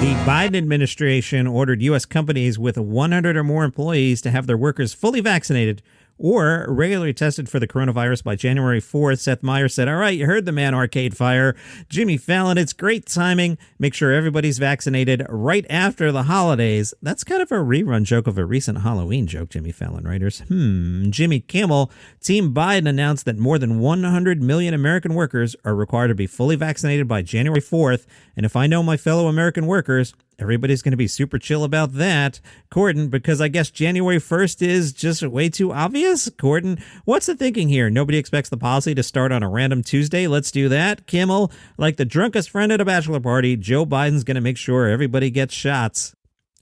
The Biden administration ordered U.S. companies with 100 or more employees to have their workers fully vaccinated or regularly tested for the coronavirus by January 4th. Seth Meyers said, all right, you heard the man, Arcade Fire. Jimmy Fallon, it's great timing. Make sure everybody's vaccinated right after the holidays. That's kind of a rerun joke of a recent Halloween joke, Jimmy Fallon writers. Jimmy Kimmel, Team Biden announced that more than 100 million American workers are required to be fully vaccinated by January 4th. And if I know my fellow American workers, everybody's going to be super chill about that. Corden, because I guess January 1st is just way too obvious. Corden, what's the thinking here? Nobody expects the policy to start on a random Tuesday. Let's do that. Kimmel, like the drunkest friend at a bachelor party, Joe Biden's going to make sure everybody gets shots.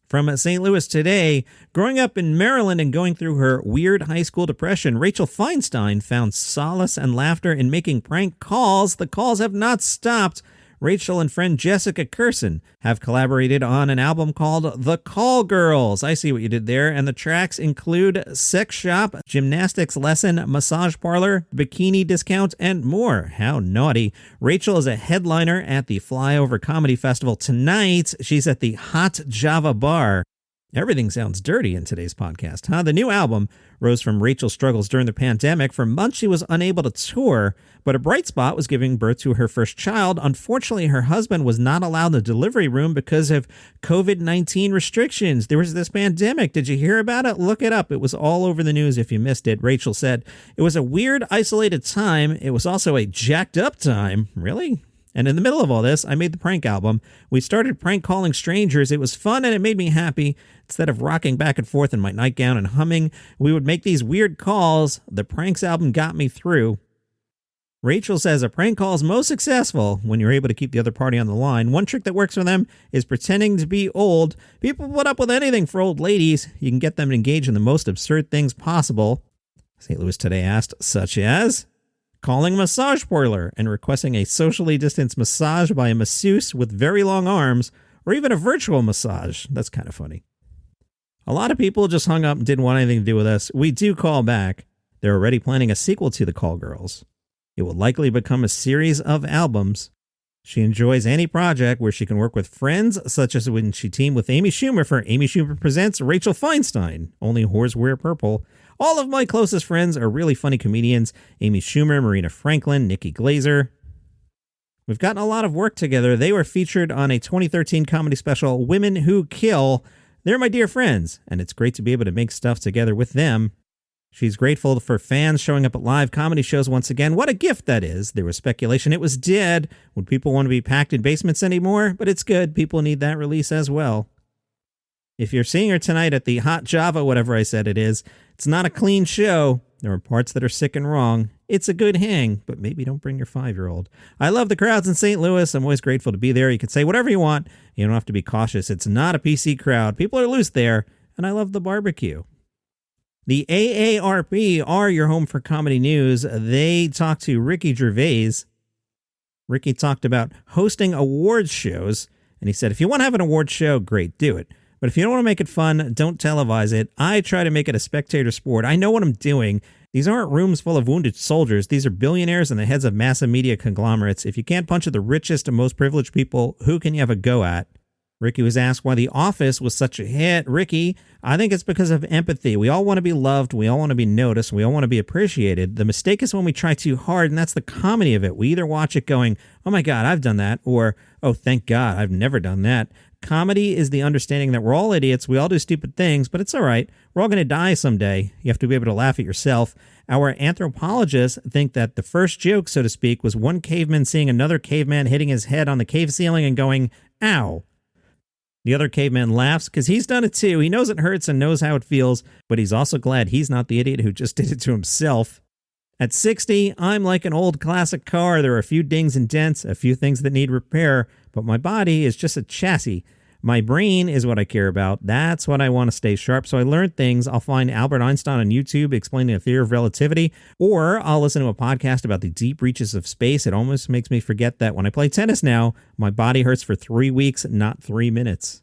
From St. Louis Today, growing up in Maryland and going through her weird high school depression, Rachel Feinstein found solace and laughter in making prank calls. The calls have not stopped. Rachel and friend Jessica Kirson have collaborated on an album called The Call Girls. I see what you did there. And the tracks include sex shop, gymnastics lesson, massage parlor, bikini discount, and more. How naughty. Rachel is a headliner at the Flyover Comedy Festival tonight. She's at the Hot Java Bar. Everything sounds dirty in today's podcast, huh? The new album rose from Rachel's struggles during the pandemic. For months, she was unable to tour, but a bright spot was giving birth to her first child. Unfortunately, her husband was not allowed in the delivery room because of COVID-19 restrictions. There was this pandemic. Did you hear about it? Look it up. It was all over the news if you missed it. Rachel said, it was a weird, isolated time. It was also a jacked up time. Really? And in the middle of all this, I made the prank album. We started prank calling strangers. It was fun and it made me happy. Instead of rocking back and forth in my nightgown and humming, we would make these weird calls. The pranks album got me through. Rachel says a prank call is most successful when you're able to keep the other party on the line. One trick that works for them is pretending to be old. People put up with anything for old ladies. You can get them to engage in the most absurd things possible. St. Louis Today asked, such as calling a massage parlor and requesting a socially distanced massage by a masseuse with very long arms, or even a virtual massage. That's kind of funny. A lot of people just hung up and didn't want anything to do with us. We do call back. They're already planning a sequel to The Call Girls. It will likely become a series of albums. She enjoys any project where she can work with friends, such as when she teamed with Amy Schumer for Amy Schumer Presents Rachel Feinstein. Only whores wear purple. All of my closest friends are really funny comedians. Amy Schumer, Marina Franklin, Nikki Glazer. We've gotten a lot of work together. They were featured on a 2013 comedy special, Women Who Kill. They're my dear friends, and it's great to be able to make stuff together with them. She's grateful for fans showing up at live comedy shows once again. What a gift that is. There was speculation it was dead. Would people want to be packed in basements anymore? But it's good. People need that release as well. If you're seeing her tonight at the Hot Java, whatever I said it is, it's not a clean show. There are parts that are sick and wrong. It's a good hang, but maybe don't bring your 5-year-old. I love the crowds in St. Louis. I'm always grateful to be there. You can say whatever you want. You don't have to be cautious. It's not a PC crowd. People are loose there, and I love the barbecue. The AARP are your home for comedy news. They talked to Ricky Gervais. Ricky talked about hosting awards shows, and he said, if you want to have an awards show, great, do it. But if you don't want to make it fun, don't televise it. I try to make it a spectator sport. I know what I'm doing. These aren't rooms full of wounded soldiers. These are billionaires and the heads of massive media conglomerates. If you can't punch at the richest and most privileged people, who can you have a go at? Ricky was asked why The Office was such a hit. Ricky, I think it's because of empathy. We all want to be loved. We all want to be noticed. We all want to be appreciated. The mistake is when we try too hard, and that's the comedy of it. We either watch it going, oh my God, I've done that, or, oh, thank God, I've never done that. Comedy is the understanding that we're all idiots. We all do stupid things, but it's all right. We're all going to die someday. You have to be able to laugh at yourself. Our anthropologists think that the first joke, so to speak, was one caveman seeing another caveman hitting his head on the cave ceiling and going, ow. The other caveman laughs because he's done it too. He knows it hurts and knows how it feels, but he's also glad he's not the idiot who just did it to himself. At 60, I'm like an old classic car. There are a few dings and dents, a few things that need repair, but my body is just a chassis. My brain is what I care about. That's what I want to stay sharp. So I learned things. I'll find Albert Einstein on YouTube explaining the theory of relativity, or I'll listen to a podcast about the deep reaches of space. It almost makes me forget that when I play tennis now, my body hurts for 3 weeks, not 3 minutes.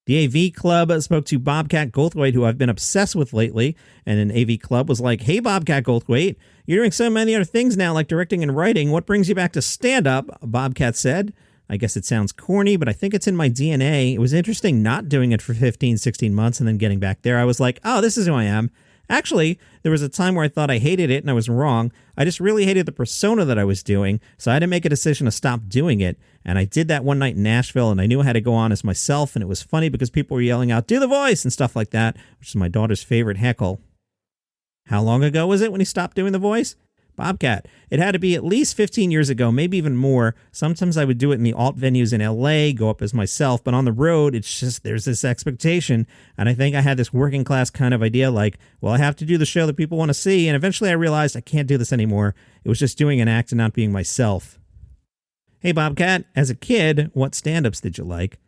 The AV Club spoke to Bobcat Goldthwait, who I've been obsessed with lately, and an AV Club was like, hey, Bobcat Goldthwait, you're doing so many other things now, like directing and writing. What brings you back to stand-up? Bobcat said, I guess it sounds corny, but I think it's in my DNA. It was interesting not doing it for 15, 16 months and then getting back there. I was like, oh, this is who I am. Actually, there was a time where I thought I hated it and I was wrong. I just really hated the persona that I was doing, so I had to make a decision to stop doing it. And I did that one night in Nashville, and I knew I had to go on as myself, and it was funny because people were yelling out, do the voice, and stuff like that, which is my daughter's favorite heckle. How long ago was it when he stopped doing the voice? Bobcat. It had to be at least 15 years ago, maybe even more. Sometimes I would do it in the alt venues in LA, go up as myself, but on the road, it's just, there's this expectation. And I think I had this working class kind of idea like, well, I have to do the show that people want to see. And eventually I realized I can't do this anymore. It was just doing an act and not being myself. Hey, Bobcat, as a kid, what stand-ups did you like?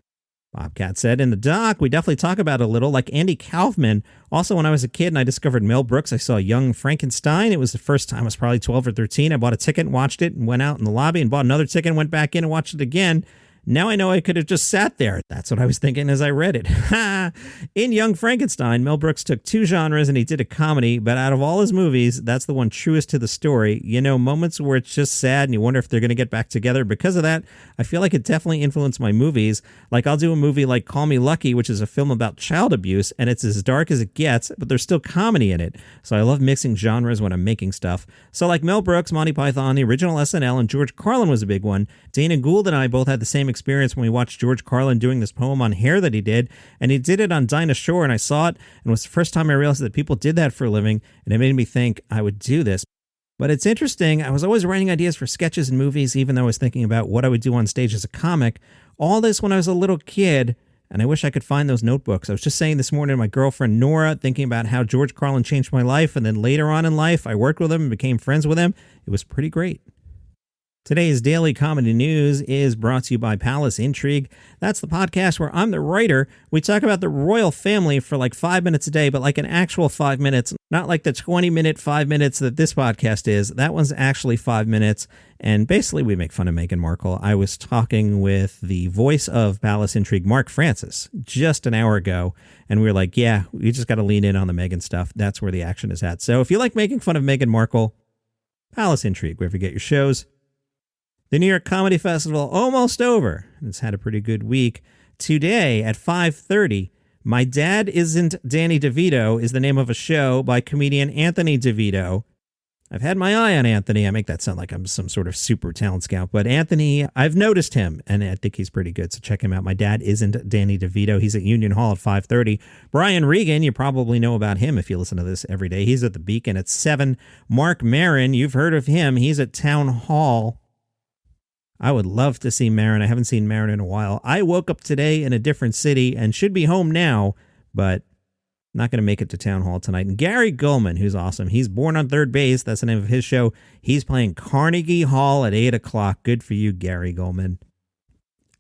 Bobcat said, in the doc, we definitely talk about it a little, like Andy Kaufman. Also, when I was a kid and I discovered Mel Brooks, I saw Young Frankenstein. It was the first time I was probably 12 or 13. I bought a ticket and watched it and went out in the lobby and bought another ticket and went back in and watched it again. Now I know I could have just sat there. That's what I was thinking as I read it. In Young Frankenstein, Mel Brooks took two genres and he did a comedy, but out of all his movies, that's the one truest to the story. You know, moments where it's just sad and you wonder if they're going to get back together. Because of that, I feel like it definitely influenced my movies. Like I'll do a movie like Call Me Lucky, which is a film about child abuse, and it's as dark as it gets, but there's still comedy in it. So I love mixing genres when I'm making stuff. So like Mel Brooks, Monty Python, the original SNL, and George Carlin was a big one. Dana Gould and I both had the same experience when we watched George Carlin doing this poem on hair that he did, and he did it on Dinah Shore, and I saw it, and it was the first time I realized that people did that for a living, and it made me think I would do this. But it's interesting, I was always writing ideas for sketches and movies, even though I was thinking about what I would do on stage as a comic. All this when I was a little kid, and I wish I could find those notebooks. I was just saying this morning to my girlfriend Nora, thinking about how George Carlin changed my life, and then later on in life, I worked with him and became friends with him. It was pretty great. Today's Daily Comedy News is brought to you by Palace Intrigue. That's the podcast where I'm the writer. We talk about the royal family for like 5 minutes a day, but like an actual 5 minutes, not like the 20-minute 5 minutes that this podcast is. That one's actually 5 minutes, and basically we make fun of Meghan Markle. I was talking with the voice of Palace Intrigue, Mark Francis, just an hour ago, and we were like, yeah, we just got to lean in on the Meghan stuff. That's where the action is at. So if you like making fun of Meghan Markle, Palace Intrigue, wherever you get your shows. The New York Comedy Festival almost over. It's had a pretty good week. Today at 5:30, My Dad Isn't Danny DeVito is the name of a show by comedian Anthony DeVito. I've had my eye on Anthony. I make that sound like I'm some sort of super talent scout, but Anthony, I've noticed him, and I think he's pretty good, so check him out. My Dad Isn't Danny DeVito. He's at Union Hall at 5:30. Brian Regan, you probably know about him if you listen to this every day. He's at the Beacon at 7. Mark Maron, you've heard of him. He's at Town Hall. I would love to see Maron. I haven't seen Maron in a while. I woke up today in a different city and should be home now, but not going to make it to Town Hall tonight. And Gary Gulman, who's awesome. He's Born on Third Base. That's the name of his show. He's playing Carnegie Hall at 8 o'clock. Good for you, Gary Gulman.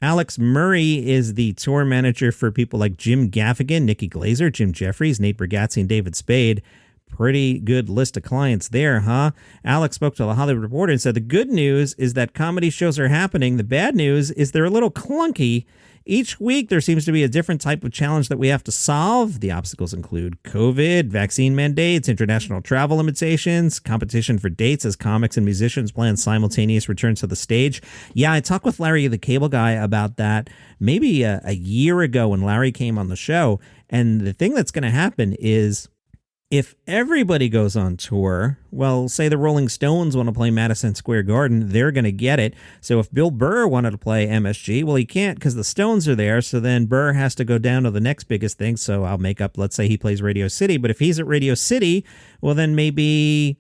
Alex Murray is the tour manager for people like Jim Gaffigan, Nikki Glazer, Jim Jeffries, Nate Bargatze, and David Spade. Pretty good list of clients there, huh? Alex spoke to the Hollywood Reporter and said the good news is that comedy shows are happening. The bad news is they're a little clunky. Each week there seems to be a different type of challenge that we have to solve. The obstacles include COVID, vaccine mandates, international travel limitations, competition for dates as comics and musicians plan simultaneous returns to the stage. Yeah, I talked with Larry the Cable Guy about that maybe a year ago when Larry came on the show. And the thing that's going to happen is, if everybody goes on tour, well, say the Rolling Stones want to play Madison Square Garden, they're going to get it. So if Bill Burr wanted to play MSG, well, he can't because the Stones are there. So then Burr has to go down to the next biggest thing. So I'll make up, let's say he plays Radio City. But if he's at Radio City, well, then maybe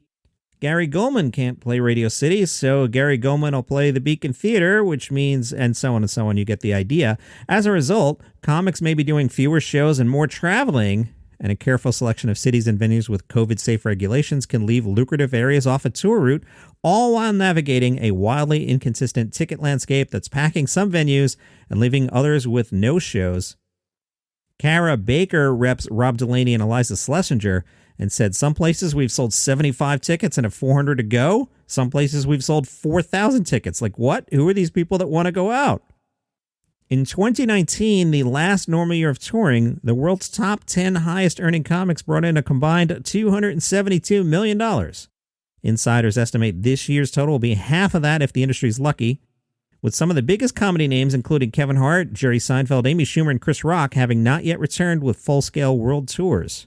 Gary Gulman can't play Radio City. So Gary Gulman will play the Beacon Theater, which means, and so on and so on. You get the idea. As a result, comics may be doing fewer shows and more traveling. And a careful selection of cities and venues with COVID-safe regulations can leave lucrative areas off a tour route, all while navigating a wildly inconsistent ticket landscape that's packing some venues and leaving others with no shows. Kara Baker reps Rob Delaney and Eliza Schlesinger and said, some places we've sold 75 tickets and have 400 to go. Some places we've sold 4,000 tickets. Like what? Who are these people that want to go out? In 2019, the last normal year of touring, the world's top 10 highest earning comics brought in a combined $272 million. Insiders estimate this year's total will be half of that if the industry's lucky. with some of the biggest comedy names including Kevin Hart, Jerry Seinfeld, Amy Schumer, and Chris Rock having not yet returned with full-scale world tours.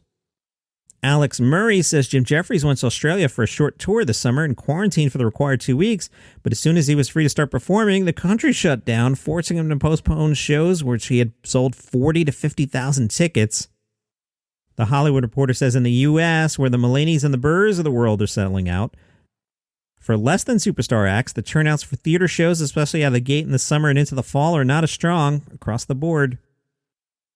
Alex Murray says Jim Jeffries went to Australia for a short tour this summer and quarantined for the required 2 weeks, but as soon as he was free to start performing, the country shut down, forcing him to postpone shows which he had sold 40 to 50,000 tickets. The Hollywood Reporter says in the U.S., where the Mulaney's and the Burrs of the world are settling out, for less than superstar acts, the turnouts for theater shows, especially out of the gate in the summer and into the fall, are not as strong across the board.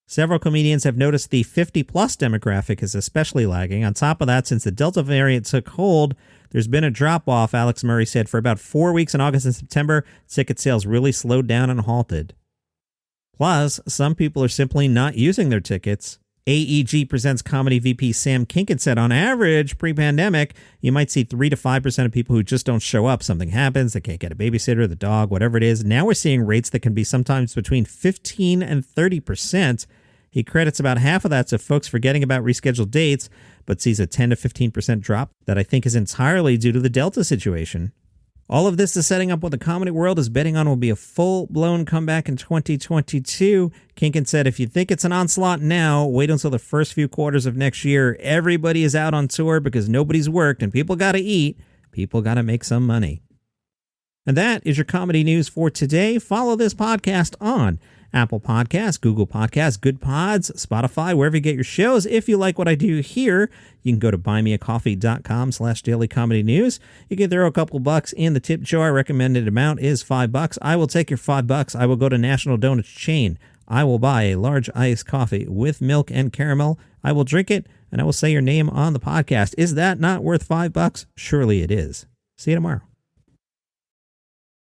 Several comedians have noticed the 50-plus demographic is especially lagging. On top of that, since the Delta variant took hold, there's been a drop-off, Alex Murray said. For about 4 weeks in August and September, ticket sales really slowed down and halted. Plus, some people are simply not using their tickets. AEG Presents comedy VP Sam Kinkin said, on average, pre-pandemic, you might see 3 to 5% of people who just don't show up. Something happens, they can't get a babysitter, the dog, whatever it is. Now we're seeing rates that can be sometimes between 15 and 30%. He credits about half of that to folks forgetting about rescheduled dates, but sees a 10 to 15% drop that I think is entirely due to the Delta situation. All of this is setting up what the comedy world is betting on will be a full-blown comeback in 2022. Kinkin said, if you think it's an onslaught now, wait until the first few quarters of next year. Everybody is out on tour because nobody's worked and people got to eat. People got to make some money. And that is your comedy news for today. Follow this podcast on Apple Podcasts, Google Podcasts, Good Pods, Spotify, wherever you get your shows. If you like what I do here, you can go to buymeacoffee.com/dailycomedynews. You can throw a couple bucks in the tip jar. Recommended amount is $5. I will take your $5. I will go to National Donuts chain. I will buy a large iced coffee with milk and caramel. I will drink it, and I will say your name on the podcast. Is that not worth $5? Surely it is. See you tomorrow.